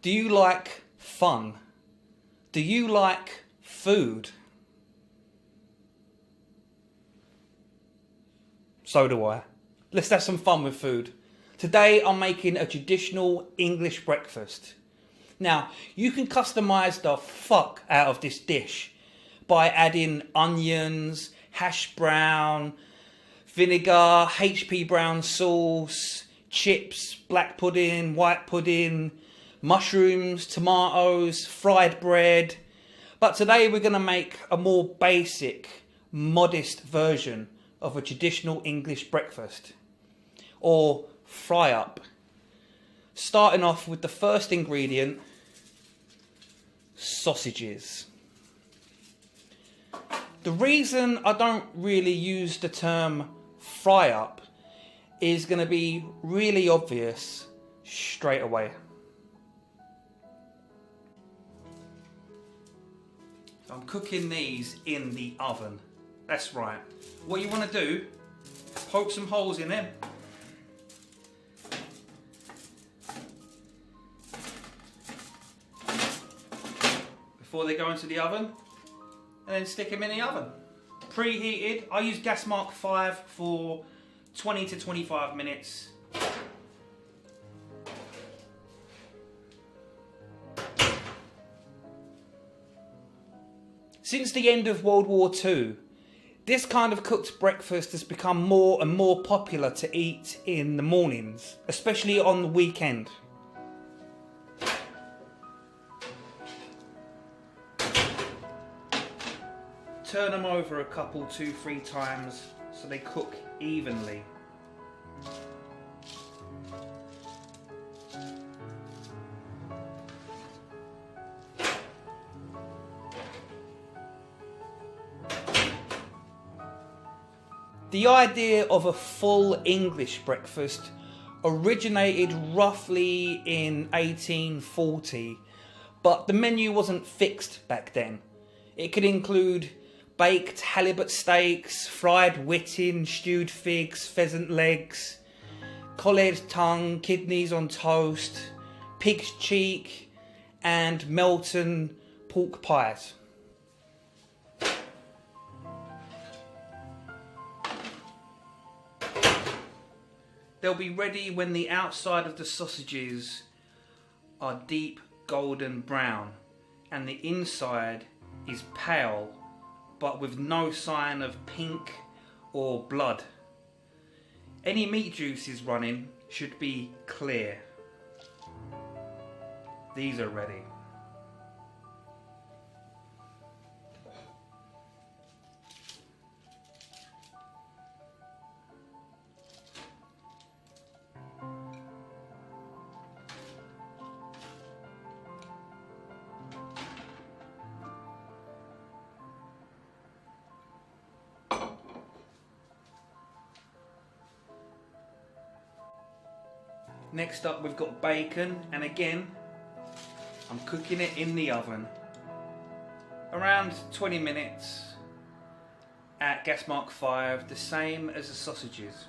Do you like fun? Do you like food? So do I. Let's have some fun with food. Today I'm making a traditional English breakfast. Now, you can customise the fuck out of this dish by adding onions, hash brown, vinegar, HP brown sauce, chips, black pudding, white pudding, mushrooms, tomatoes, fried bread. But today we're going to make a more basic, modest version of a traditional English breakfast, or fry up. Starting off with the first ingredient, sausages. The reason I don't really use the term fry up is going to be really obvious straight away. I'm cooking these in the oven. That's right. What you want to do, poke some holes in them. Before they go into the oven, and then stick them in the oven. Preheated. I use gas mark 5 for 20 to 25 minutes. Since the end of World War II, this kind of cooked breakfast has become more and more popular to eat in the mornings, especially on the weekend. Turn them over a couple, 2-3 times so they cook evenly. The idea of a full English breakfast originated roughly in 1840, but the menu wasn't fixed back then. It could include baked halibut steaks, fried whiting, stewed figs, pheasant legs, collared tongue, kidneys on toast, pig's cheek, and Melton pork pies. They'll be ready when the outside of the sausages are deep golden brown and the inside is pale but with no sign of pink or blood. Any meat juices running should be clear. These are ready. Next up we've got bacon, and again I'm cooking it in the oven around 20 minutes at gas mark 5, the same as the sausages.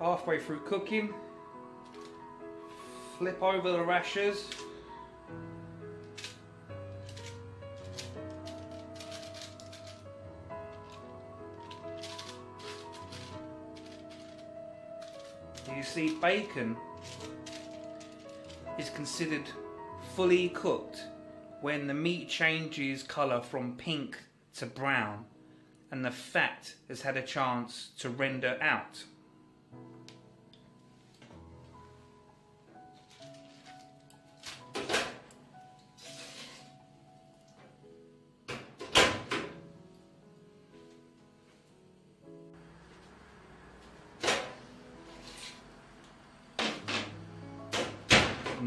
Halfway through cooking, flip over the rashers. You see, bacon is considered fully cooked when the meat changes colour from pink to brown and the fat has had a chance to render out.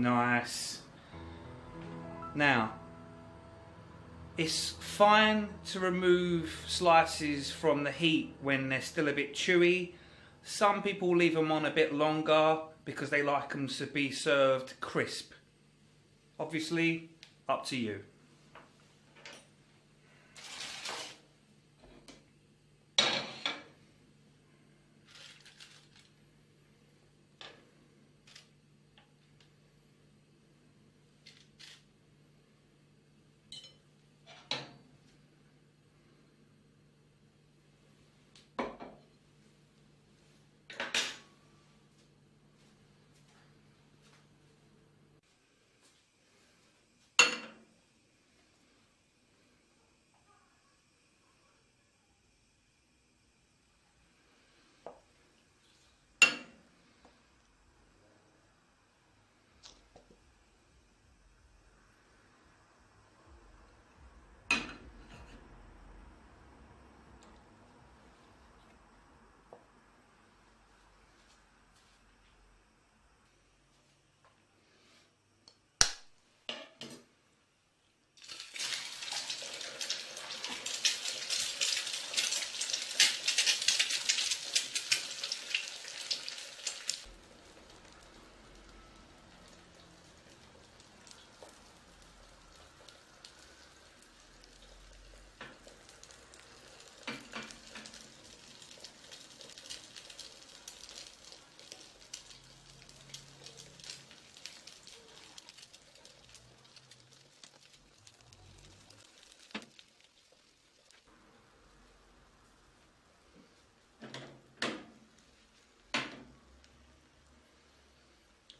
Nice. Now, it's fine to remove slices from the heat when they're still a bit chewy, Some people leave them on a bit longer because they like them to be served crisp. Obviously, up to you.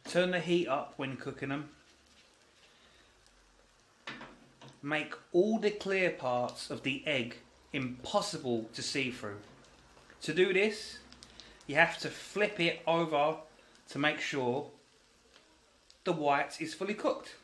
Turn the heat up when cooking them. Make all the clear parts of the egg impossible to see through. To do this, you have to flip it over to make sure the white is fully cooked.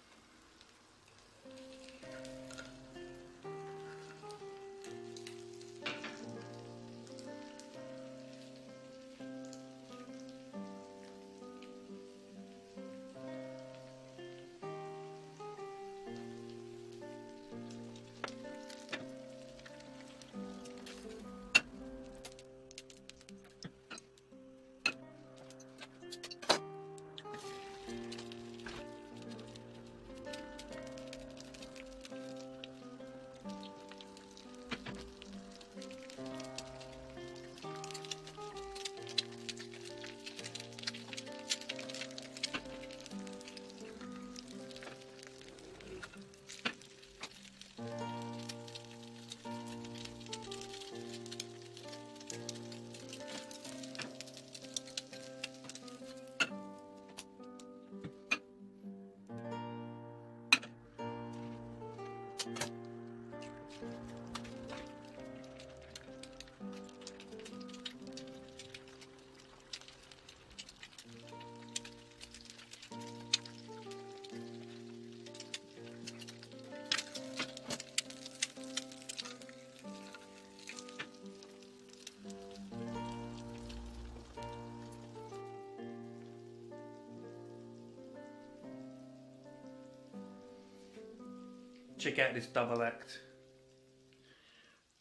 Check out this double act.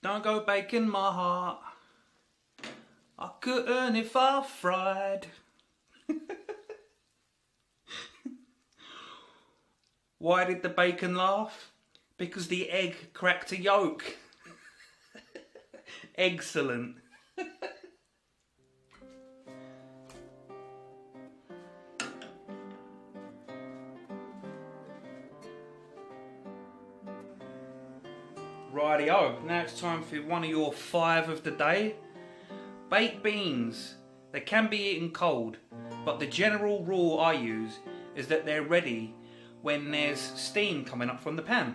Don't go breaking my heart. I couldn't if I fried. Why did the bacon laugh? Because the egg cracked a yolk. Excellent. Rightio, now it's time for one of your 5 of the day. Baked beans. They can be eaten cold, but the general rule I use is that they're ready when there's steam coming up from the pan.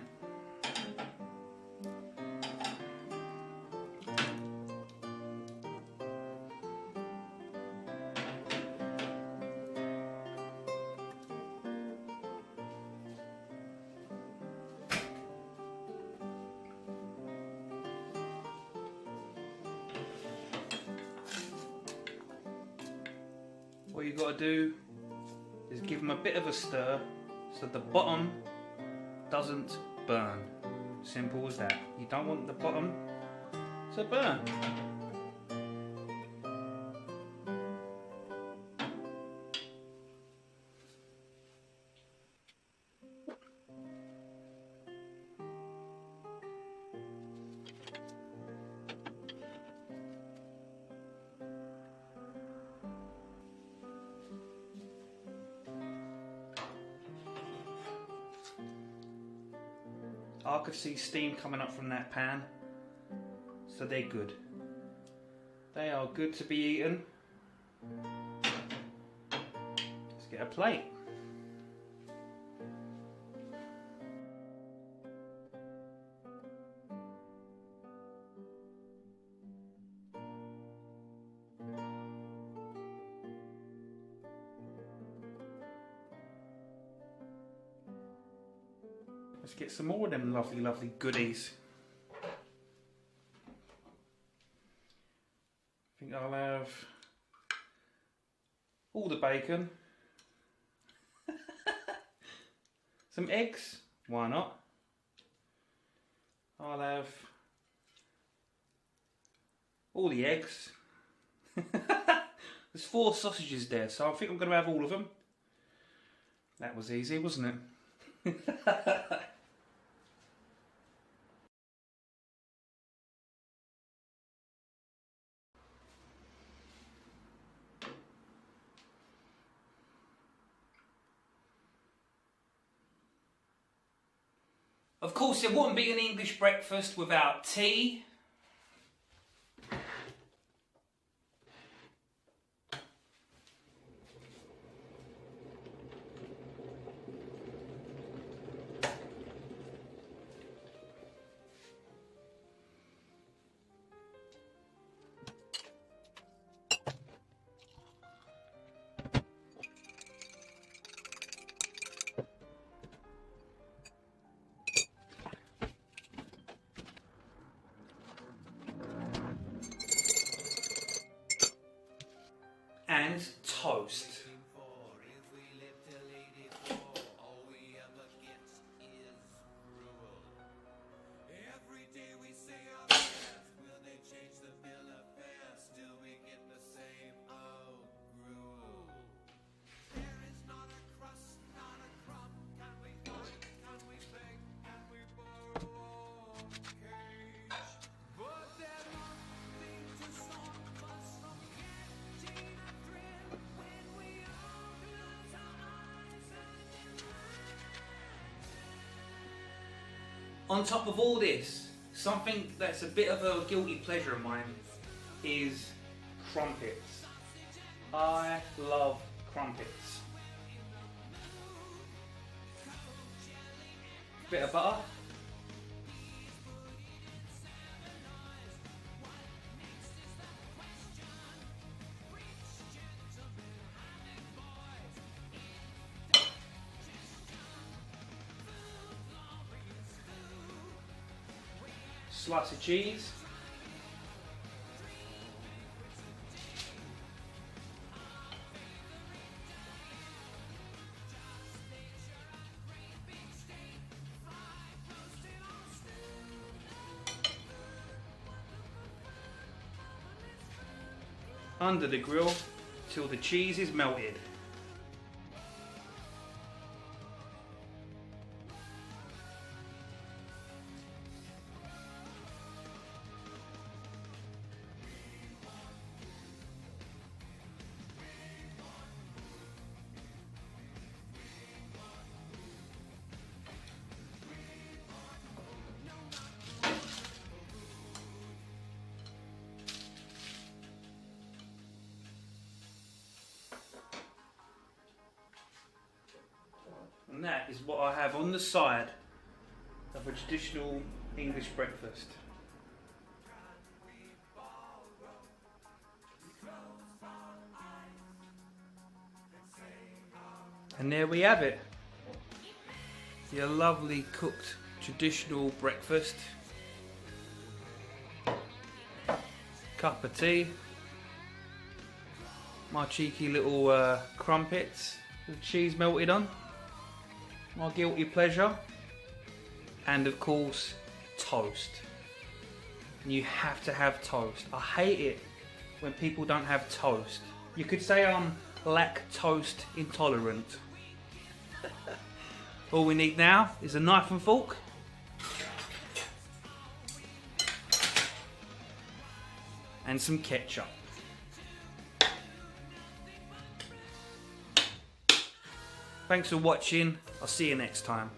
What you got to do is give them a bit of a stir so the bottom doesn't burn. Simple as that. You don't want the bottom to burn. I could see steam coming up from that pan. So they're good. They are good to be eaten. Let's get a plate. Let's get some more of them lovely, lovely goodies. I think I'll have all the bacon. Some eggs, why not? I'll have all the eggs. There's 4 sausages there, so I think I'm going to have all of them. That was easy, wasn't it? Of course, there wouldn't be an English breakfast without tea. And toast. On top of all this, something that's a bit of a guilty pleasure of mine is crumpets. I love crumpets. Bit of butter. Slice of cheese. Under the grill till the cheese is melted. And that is what I have on the side of a traditional English breakfast. And there we have it. Your lovely cooked traditional breakfast. Cup of tea. My cheeky little crumpets with cheese melted on. My guilty pleasure. And of course, toast. And you have to have toast. I hate it when people don't have toast. You could say I'm lactose intolerant. All we need now is a knife and fork. And some ketchup. Thanks for watching. I'll see you next time.